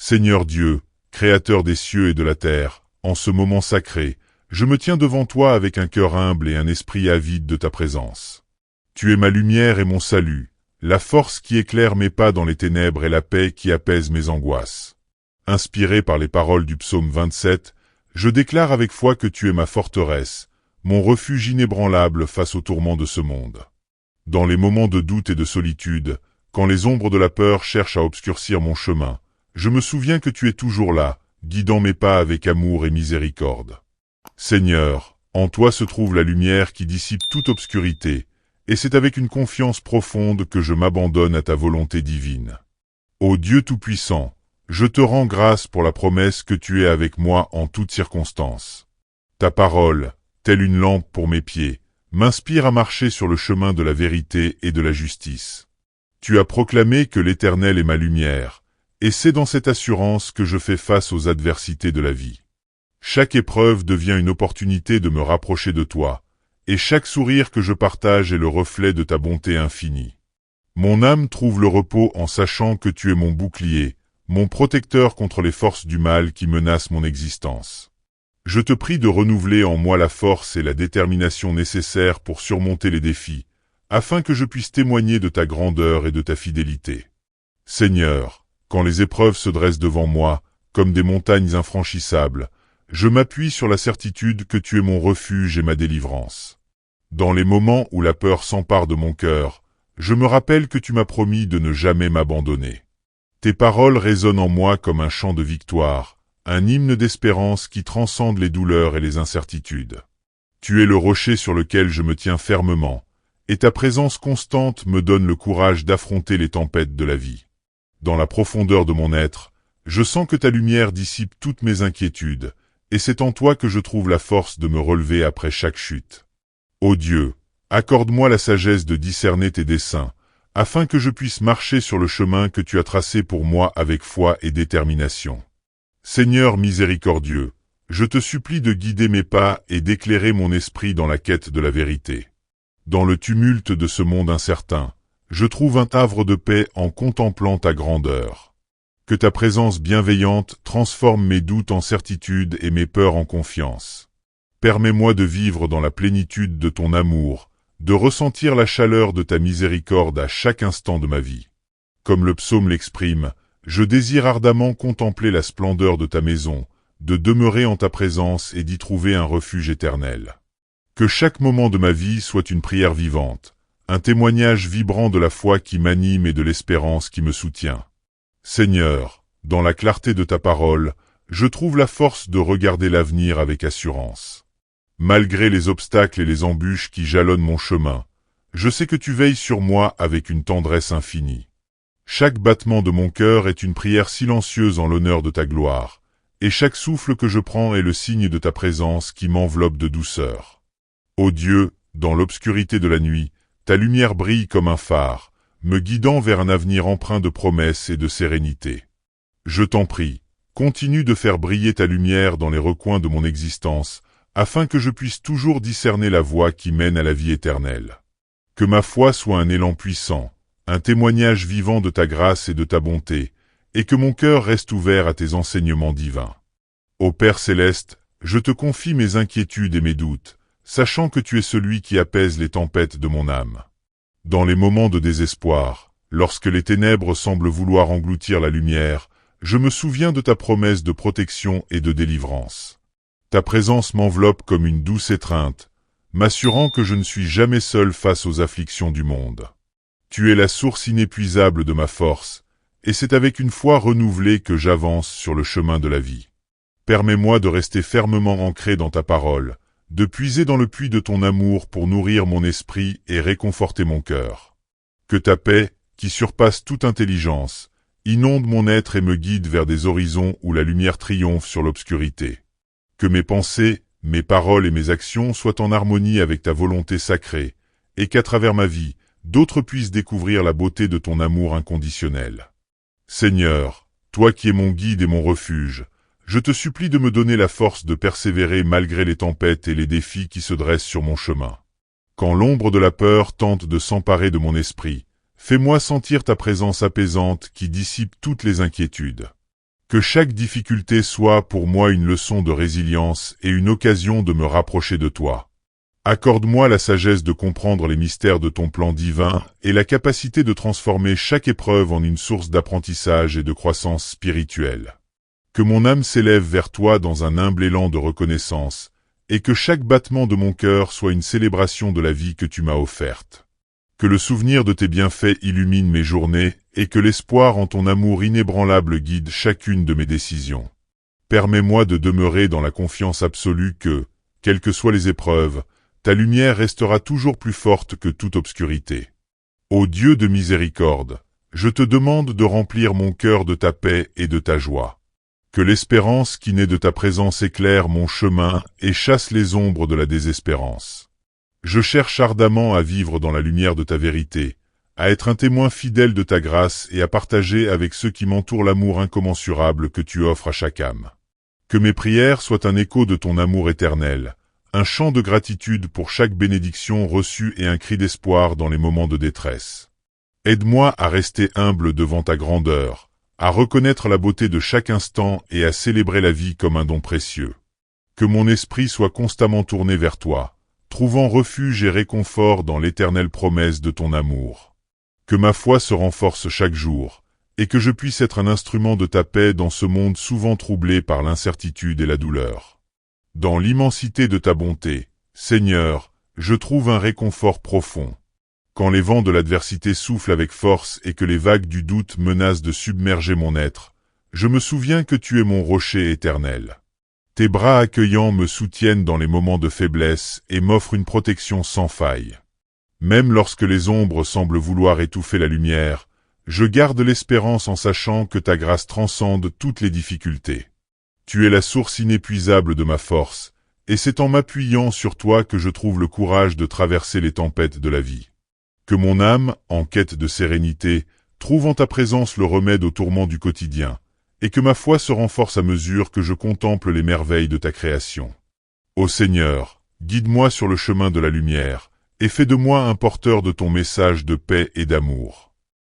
Seigneur Dieu, Créateur des cieux et de la terre, en ce moment sacré, je me tiens devant toi avec un cœur humble et un esprit avide de ta présence. Tu es ma lumière et mon salut, la force qui éclaire mes pas dans les ténèbres et la paix qui apaise mes angoisses. Inspiré par les paroles du psaume 27, je déclare avec foi que tu es ma forteresse, mon refuge inébranlable face aux tourments de ce monde. Dans les moments de doute et de solitude, quand les ombres de la peur cherchent à obscurcir mon chemin, je me souviens que tu es toujours là, guidant mes pas avec amour et miséricorde. Seigneur, en toi se trouve la lumière qui dissipe toute obscurité, et c'est avec une confiance profonde que je m'abandonne à ta volonté divine. Ô Dieu Tout-Puissant, je te rends grâce pour la promesse que tu es avec moi en toutes circonstances. Ta parole, telle une lampe pour mes pieds, m'inspire à marcher sur le chemin de la vérité et de la justice. Tu as proclamé que l'Éternel est ma lumière, et c'est dans cette assurance que je fais face aux adversités de la vie. Chaque épreuve devient une opportunité de me rapprocher de toi, et chaque sourire que je partage est le reflet de ta bonté infinie. Mon âme trouve le repos en sachant que tu es mon bouclier, mon protecteur contre les forces du mal qui menacent mon existence. Je te prie de renouveler en moi la force et la détermination nécessaires pour surmonter les défis, afin que je puisse témoigner de ta grandeur et de ta fidélité. Seigneur, quand les épreuves se dressent devant moi, comme des montagnes infranchissables, je m'appuie sur la certitude que tu es mon refuge et ma délivrance. Dans les moments où la peur s'empare de mon cœur, je me rappelle que tu m'as promis de ne jamais m'abandonner. Tes paroles résonnent en moi comme un chant de victoire, un hymne d'espérance qui transcende les douleurs et les incertitudes. Tu es le rocher sur lequel je me tiens fermement, et ta présence constante me donne le courage d'affronter les tempêtes de la vie. Dans la profondeur de mon être, je sens que ta lumière dissipe toutes mes inquiétudes, et c'est en toi que je trouve la force de me relever après chaque chute. Ô Dieu, accorde-moi la sagesse de discerner tes desseins, afin que je puisse marcher sur le chemin que tu as tracé pour moi avec foi et détermination. Seigneur miséricordieux, je te supplie de guider mes pas et d'éclairer mon esprit dans la quête de la vérité. Dans le tumulte de ce monde incertain, je trouve un havre de paix en contemplant ta grandeur. Que ta présence bienveillante transforme mes doutes en certitude et mes peurs en confiance. Permets-moi de vivre dans la plénitude de ton amour, de ressentir la chaleur de ta miséricorde à chaque instant de ma vie. Comme le psaume l'exprime, je désire ardemment contempler la splendeur de ta maison, de demeurer en ta présence et d'y trouver un refuge éternel. Que chaque moment de ma vie soit une prière vivante, un témoignage vibrant de la foi qui m'anime et de l'espérance qui me soutient. Seigneur, dans la clarté de ta parole, je trouve la force de regarder l'avenir avec assurance. Malgré les obstacles et les embûches qui jalonnent mon chemin, je sais que tu veilles sur moi avec une tendresse infinie. Chaque battement de mon cœur est une prière silencieuse en l'honneur de ta gloire, et chaque souffle que je prends est le signe de ta présence qui m'enveloppe de douceur. Ô Dieu, dans l'obscurité de la nuit, ta lumière brille comme un phare, me guidant vers un avenir empreint de promesses et de sérénité. Je t'en prie, continue de faire briller ta lumière dans les recoins de mon existence, afin que je puisse toujours discerner la voie qui mène à la vie éternelle. Que ma foi soit un élan puissant, un témoignage vivant de ta grâce et de ta bonté, et que mon cœur reste ouvert à tes enseignements divins. Ô Père céleste, je te confie mes inquiétudes et mes doutes, sachant que tu es celui qui apaise les tempêtes de mon âme. Dans les moments de désespoir, lorsque les ténèbres semblent vouloir engloutir la lumière, je me souviens de ta promesse de protection et de délivrance. Ta présence m'enveloppe comme une douce étreinte, m'assurant que je ne suis jamais seul face aux afflictions du monde. Tu es la source inépuisable de ma force, et c'est avec une foi renouvelée que j'avance sur le chemin de la vie. Permets-moi de rester fermement ancré dans ta parole, de puiser dans le puits de ton amour pour nourrir mon esprit et réconforter mon cœur. Que ta paix, qui surpasse toute intelligence, inonde mon être et me guide vers des horizons où la lumière triomphe sur l'obscurité. Que mes pensées, mes paroles et mes actions soient en harmonie avec ta volonté sacrée, et qu'à travers ma vie, d'autres puissent découvrir la beauté de ton amour inconditionnel. Seigneur, toi qui es mon guide et mon refuge, je te supplie de me donner la force de persévérer malgré les tempêtes et les défis qui se dressent sur mon chemin. Quand l'ombre de la peur tente de s'emparer de mon esprit, fais-moi sentir ta présence apaisante qui dissipe toutes les inquiétudes. Que chaque difficulté soit pour moi une leçon de résilience et une occasion de me rapprocher de toi. Accorde-moi la sagesse de comprendre les mystères de ton plan divin et la capacité de transformer chaque épreuve en une source d'apprentissage et de croissance spirituelle. Que mon âme s'élève vers toi dans un humble élan de reconnaissance, et que chaque battement de mon cœur soit une célébration de la vie que tu m'as offerte. Que le souvenir de tes bienfaits illumine mes journées, et que l'espoir en ton amour inébranlable guide chacune de mes décisions. Permets-moi de demeurer dans la confiance absolue que, quelles que soient les épreuves, ta lumière restera toujours plus forte que toute obscurité. Ô Dieu de miséricorde, je te demande de remplir mon cœur de ta paix et de ta joie. Que l'espérance qui naît de ta présence éclaire mon chemin et chasse les ombres de la désespérance. Je cherche ardemment à vivre dans la lumière de ta vérité, à être un témoin fidèle de ta grâce et à partager avec ceux qui m'entourent l'amour incommensurable que tu offres à chaque âme. Que mes prières soient un écho de ton amour éternel, un chant de gratitude pour chaque bénédiction reçue et un cri d'espoir dans les moments de détresse. Aide-moi à rester humble devant ta grandeur, à reconnaître la beauté de chaque instant et à célébrer la vie comme un don précieux. Que mon esprit soit constamment tourné vers toi, trouvant refuge et réconfort dans l'éternelle promesse de ton amour. Que ma foi se renforce chaque jour, et que je puisse être un instrument de ta paix dans ce monde souvent troublé par l'incertitude et la douleur. Dans l'immensité de ta bonté, Seigneur, je trouve un réconfort profond. Quand les vents de l'adversité soufflent avec force et que les vagues du doute menacent de submerger mon être, je me souviens que tu es mon rocher éternel. Tes bras accueillants me soutiennent dans les moments de faiblesse et m'offrent une protection sans faille. Même lorsque les ombres semblent vouloir étouffer la lumière, je garde l'espérance en sachant que ta grâce transcende toutes les difficultés. Tu es la source inépuisable de ma force, et c'est en m'appuyant sur toi que je trouve le courage de traverser les tempêtes de la vie. Que mon âme, en quête de sérénité, trouve en ta présence le remède aux tourments du quotidien, et que ma foi se renforce à mesure que je contemple les merveilles de ta création. Ô Seigneur, guide-moi sur le chemin de la lumière, et fais de moi un porteur de ton message de paix et d'amour.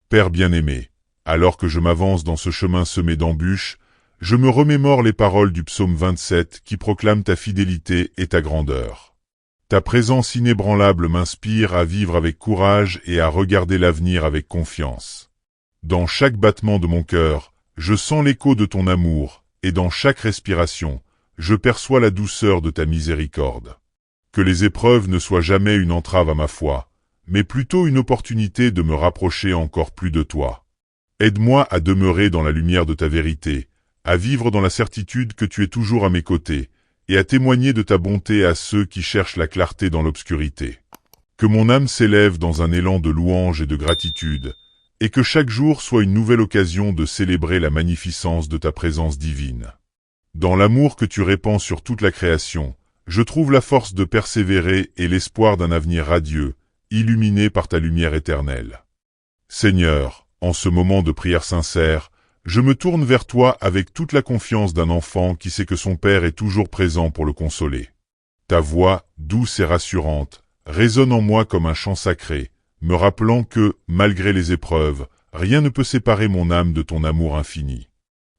Père bien-aimé, alors que je m'avance dans ce chemin semé d'embûches, je me remémore les paroles du psaume 27 qui proclament ta fidélité et ta grandeur. Ta présence inébranlable m'inspire à vivre avec courage et à regarder l'avenir avec confiance. Dans chaque battement de mon cœur, je sens l'écho de ton amour, et dans chaque respiration, je perçois la douceur de ta miséricorde. Que les épreuves ne soient jamais une entrave à ma foi, mais plutôt une opportunité de me rapprocher encore plus de toi. Aide-moi à demeurer dans la lumière de ta vérité, à vivre dans la certitude que tu es toujours à mes côtés, et à témoigner de ta bonté à ceux qui cherchent la clarté dans l'obscurité. Que mon âme s'élève dans un élan de louange et de gratitude, et que chaque jour soit une nouvelle occasion de célébrer la magnificence de ta présence divine. Dans l'amour que tu répands sur toute la création, je trouve la force de persévérer et l'espoir d'un avenir radieux, illuminé par ta lumière éternelle. Seigneur, en ce moment de prière sincère, je me tourne vers toi avec toute la confiance d'un enfant qui sait que son père est toujours présent pour le consoler. Ta voix, douce et rassurante, résonne en moi comme un chant sacré, me rappelant que, malgré les épreuves, rien ne peut séparer mon âme de ton amour infini.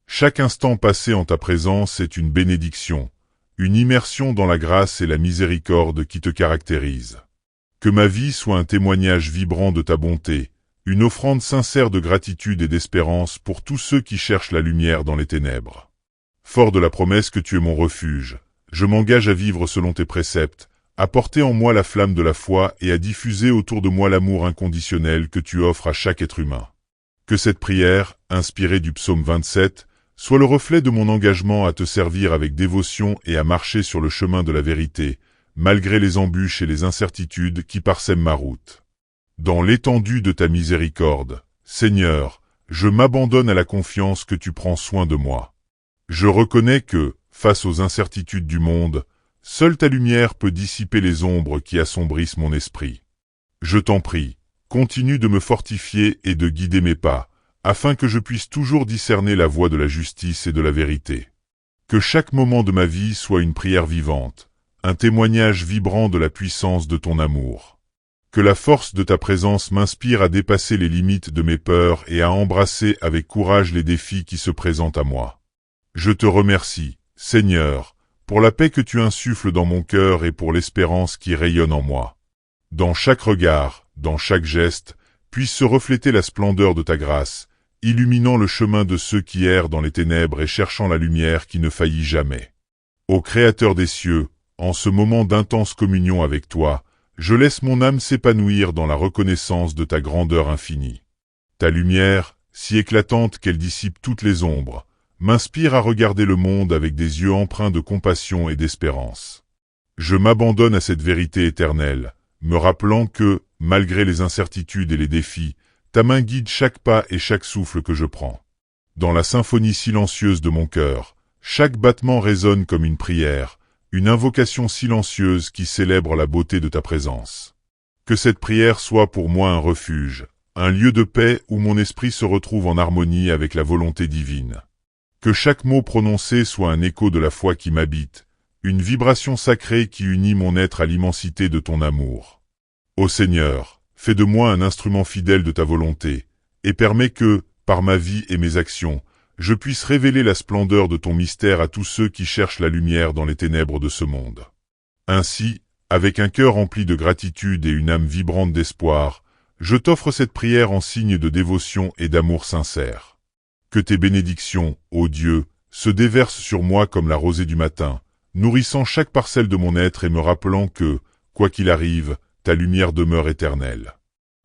Chaque instant passé en ta présence est une bénédiction, une immersion dans la grâce et la miséricorde qui te caractérisent. Que ma vie soit un témoignage vibrant de ta bonté, une offrande sincère de gratitude et d'espérance pour tous ceux qui cherchent la lumière dans les ténèbres. Fort de la promesse que tu es mon refuge, je m'engage à vivre selon tes préceptes, à porter en moi la flamme de la foi et à diffuser autour de moi l'amour inconditionnel que tu offres à chaque être humain. Que cette prière, inspirée du psaume 27, soit le reflet de mon engagement à te servir avec dévotion et à marcher sur le chemin de la vérité, malgré les embûches et les incertitudes qui parsèment ma route. Dans l'étendue de ta miséricorde, Seigneur, je m'abandonne à la confiance que tu prends soin de moi. Je reconnais que, face aux incertitudes du monde, seule ta lumière peut dissiper les ombres qui assombrissent mon esprit. Je t'en prie, continue de me fortifier et de guider mes pas, afin que je puisse toujours discerner la voie de la justice et de la vérité. Que chaque moment de ma vie soit une prière vivante, un témoignage vibrant de la puissance de ton amour. Que la force de ta présence m'inspire à dépasser les limites de mes peurs et à embrasser avec courage les défis qui se présentent à moi. Je te remercie, Seigneur, pour la paix que tu insuffles dans mon cœur et pour l'espérance qui rayonne en moi. Dans chaque regard, dans chaque geste, puisse se refléter la splendeur de ta grâce, illuminant le chemin de ceux qui errent dans les ténèbres et cherchant la lumière qui ne faillit jamais. Ô Créateur des cieux, en ce moment d'intense communion avec toi, je laisse mon âme s'épanouir dans la reconnaissance de ta grandeur infinie. Ta lumière, si éclatante qu'elle dissipe toutes les ombres, m'inspire à regarder le monde avec des yeux empreints de compassion et d'espérance. Je m'abandonne à cette vérité éternelle, me rappelant que, malgré les incertitudes et les défis, ta main guide chaque pas et chaque souffle que je prends. Dans la symphonie silencieuse de mon cœur, chaque battement résonne comme une prière, une invocation silencieuse qui célèbre la beauté de ta présence. Que cette prière soit pour moi un refuge, un lieu de paix où mon esprit se retrouve en harmonie avec la volonté divine. Que chaque mot prononcé soit un écho de la foi qui m'habite, une vibration sacrée qui unit mon être à l'immensité de ton amour. Ô Seigneur, fais de moi un instrument fidèle de ta volonté, et permets que, par ma vie et mes actions, je puisse révéler la splendeur de ton mystère à tous ceux qui cherchent la lumière dans les ténèbres de ce monde. Ainsi, avec un cœur rempli de gratitude et une âme vibrante d'espoir, je t'offre cette prière en signe de dévotion et d'amour sincère. Que tes bénédictions, ô Dieu, se déversent sur moi comme la rosée du matin, nourrissant chaque parcelle de mon être et me rappelant que, quoi qu'il arrive, ta lumière demeure éternelle.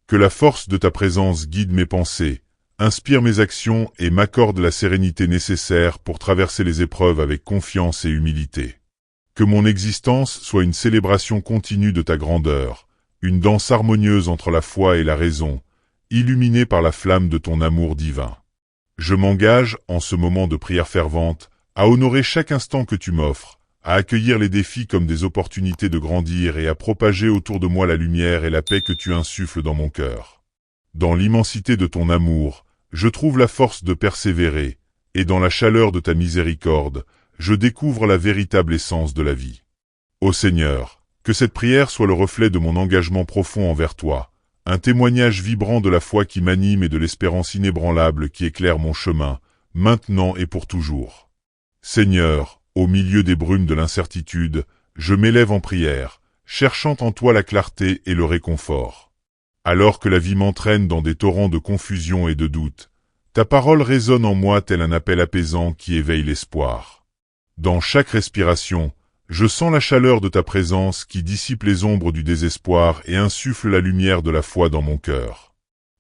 Que la force de ta présence guide mes pensées, inspire mes actions et m'accorde la sérénité nécessaire pour traverser les épreuves avec confiance et humilité. Que mon existence soit une célébration continue de ta grandeur, une danse harmonieuse entre la foi et la raison, illuminée par la flamme de ton amour divin. Je m'engage, en ce moment de prière fervente, à honorer chaque instant que tu m'offres, à accueillir les défis comme des opportunités de grandir et à propager autour de moi la lumière et la paix que tu insuffles dans mon cœur. Dans l'immensité de ton amour, je trouve la force de persévérer, et dans la chaleur de ta miséricorde, je découvre la véritable essence de la vie. Ô Seigneur, que cette prière soit le reflet de mon engagement profond envers toi, un témoignage vibrant de la foi qui m'anime et de l'espérance inébranlable qui éclaire mon chemin, maintenant et pour toujours. Seigneur, au milieu des brumes de l'incertitude, je m'élève en prière, cherchant en toi la clarté et le réconfort. Alors que la vie m'entraîne dans des torrents de confusion et de doute, ta parole résonne en moi tel un appel apaisant qui éveille l'espoir. Dans chaque respiration, je sens la chaleur de ta présence qui dissipe les ombres du désespoir et insuffle la lumière de la foi dans mon cœur.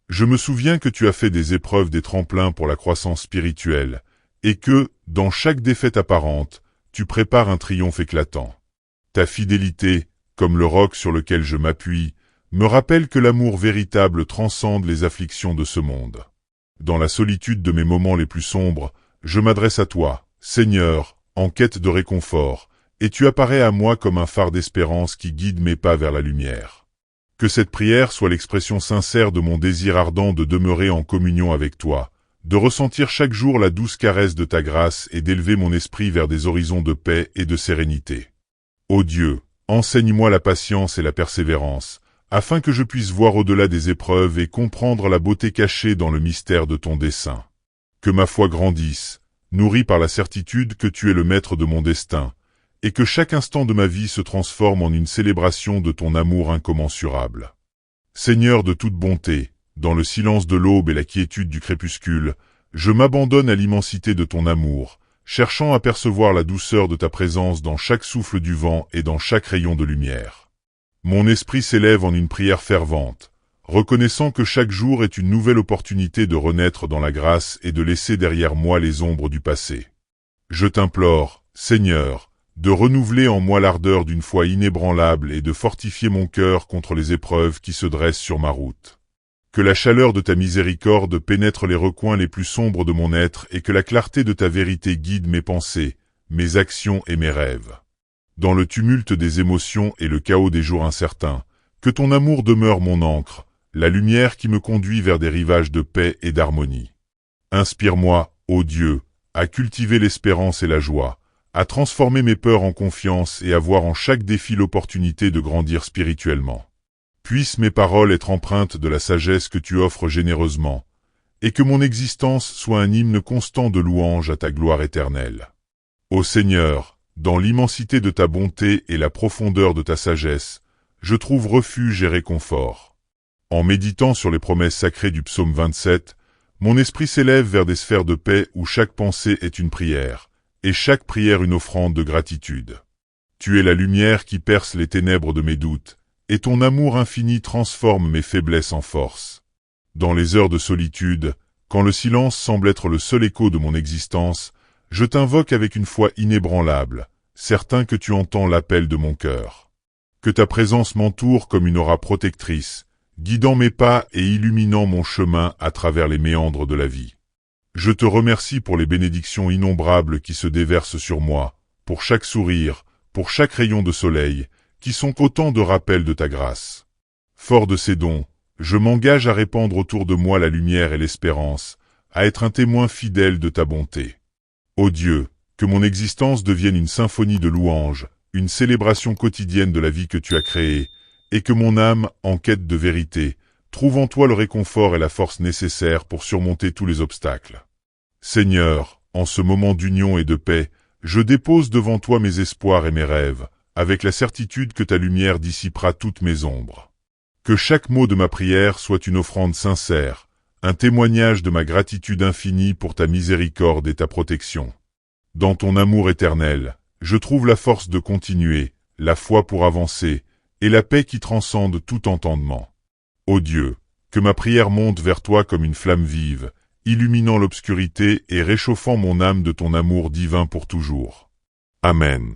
Je me souviens que tu as fait des épreuves des tremplins pour la croissance spirituelle, et que, dans chaque défaite apparente, tu prépares un triomphe éclatant. Ta fidélité, comme le roc sur lequel je m'appuie, me rappelle que l'amour véritable transcende les afflictions de ce monde. Dans la solitude de mes moments les plus sombres, je m'adresse à toi, Seigneur, en quête de réconfort, et tu apparais à moi comme un phare d'espérance qui guide mes pas vers la lumière. Que cette prière soit l'expression sincère de mon désir ardent de demeurer en communion avec toi, de ressentir chaque jour la douce caresse de ta grâce et d'élever mon esprit vers des horizons de paix et de sérénité. Ô Dieu, enseigne-moi la patience et la persévérance, afin que je puisse voir au-delà des épreuves et comprendre la beauté cachée dans le mystère de ton dessein. Que ma foi grandisse, nourrie par la certitude que tu es le maître de mon destin, et que chaque instant de ma vie se transforme en une célébration de ton amour incommensurable. Seigneur de toute bonté, dans le silence de l'aube et la quiétude du crépuscule, je m'abandonne à l'immensité de ton amour, cherchant à percevoir la douceur de ta présence dans chaque souffle du vent et dans chaque rayon de lumière. Mon esprit s'élève en une prière fervente, reconnaissant que chaque jour est une nouvelle opportunité de renaître dans la grâce et de laisser derrière moi les ombres du passé. Je t'implore, Seigneur, de renouveler en moi l'ardeur d'une foi inébranlable et de fortifier mon cœur contre les épreuves qui se dressent sur ma route. Que la chaleur de ta miséricorde pénètre les recoins les plus sombres de mon être et que la clarté de ta vérité guide mes pensées, mes actions et mes rêves. Dans le tumulte des émotions et le chaos des jours incertains, que ton amour demeure mon ancre, la lumière qui me conduit vers des rivages de paix et d'harmonie. Inspire-moi, ô Dieu, à cultiver l'espérance et la joie, à transformer mes peurs en confiance et à voir en chaque défi l'opportunité de grandir spirituellement. Puissent mes paroles être empreintes de la sagesse que tu offres généreusement, et que mon existence soit un hymne constant de louange à ta gloire éternelle. Ô Seigneur, dans l'immensité de ta bonté et la profondeur de ta sagesse, je trouve refuge et réconfort. En méditant sur les promesses sacrées du psaume 27, mon esprit s'élève vers des sphères de paix où chaque pensée est une prière, et chaque prière une offrande de gratitude. Tu es la lumière qui perce les ténèbres de mes doutes, et ton amour infini transforme mes faiblesses en force. Dans les heures de solitude, quand le silence semble être le seul écho de mon existence, je t'invoque avec une foi inébranlable, certain que tu entends l'appel de mon cœur. Que ta présence m'entoure comme une aura protectrice, guidant mes pas et illuminant mon chemin à travers les méandres de la vie. Je te remercie pour les bénédictions innombrables qui se déversent sur moi, pour chaque sourire, pour chaque rayon de soleil, qui sont autant de rappels de ta grâce. Fort de ces dons, je m'engage à répandre autour de moi la lumière et l'espérance, à être un témoin fidèle de ta bonté. Ô Dieu, que mon existence devienne une symphonie de louanges, une célébration quotidienne de la vie que tu as créée, et que mon âme, en quête de vérité, trouve en toi le réconfort et la force nécessaires pour surmonter tous les obstacles. Seigneur, en ce moment d'union et de paix, je dépose devant toi mes espoirs et mes rêves, avec la certitude que ta lumière dissipera toutes mes ombres. Que chaque mot de ma prière soit une offrande sincère, un témoignage de ma gratitude infinie pour ta miséricorde et ta protection. Dans ton amour éternel, je trouve la force de continuer, la foi pour avancer, et la paix qui transcende tout entendement. Ô Dieu, que ma prière monte vers toi comme une flamme vive, illuminant l'obscurité et réchauffant mon âme de ton amour divin pour toujours. Amen.